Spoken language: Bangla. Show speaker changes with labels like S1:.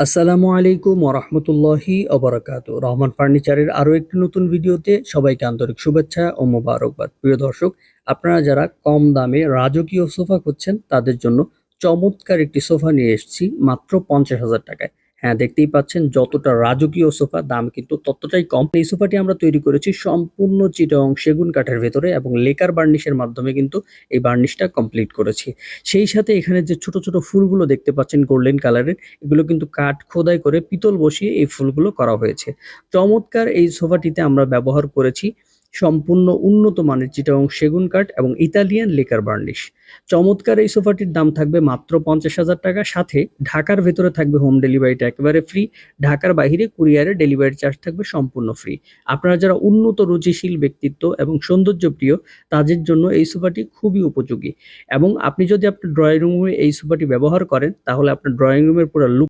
S1: আসসালামু আলাইকুম ওরহমতুল্লাহি অবরাকাতু। রহমান ফার্নিচারের আরো একটি নতুন ভিডিওতে সবাইকে আন্তরিক শুভেচ্ছা ও মোবারকবাদ। প্রিয় দর্শক, আপনারা যারা কম দামে রাজকীয় সোফা খুঁজছেন তাদের জন্য চমৎকার একটি সোফা নিয়ে এসেছি মাত্র 50,000 টাকায়। হ্যাঁ, দেখতেই পাচ্ছেন যতটা রাজকীয় সোফা, দাম কিন্তু ততটাই কম। এই সোফাটি আমরা তৈরি করেছি সম্পূর্ণ চিটাগং সেগুন কাঠের ভেতরে এবং লেকার বার্নিশের মাধ্যমে কিন্তু এই বার্নিশটা কমপ্লিট করেছি। সেই সাথে এখানে যে ছোট ছোট ফুলগুলো দেখতে পাচ্ছেন গোল্ডেন কালারের, এগুলো কিন্তু কাঠ খোদাই করে পিতল বসিয়ে এই ফুলগুলো করা হয়েছে। চমৎকার এই সোফাটিতে আমরা ব্যবহার করেছি সম্পূর্ণ উন্নত মানের চিটাগং সেগুন কাঠ এবং ইতালিয়ান লেকার বার্নিশ। চমৎকার এই সোফাটির দাম থাকবে মাত্র 50,000 টাকা। সাথে ঢাকার ভেতরে থাকবে হোম ডেলিভারিটা একেবারে ফ্রি। ঢাকার বাইরে কুরিয়ারে ডেলিভারি চার্জ থাকবে সম্পূর্ণ ফ্রি। আপনারা যারা উন্নত রুচিশীল ব্যক্তিত্ব এবং সৌন্দর্যপ্রিয়, তাদের জন্য এই সোফাটি খুবই উপযোগী। এবং আপনি যদি আপনার ড্রয়িং রুমে এই সোফাটি ব্যবহার করেন তাহলে আপনার ড্রয়িং রুমের পুরো লুক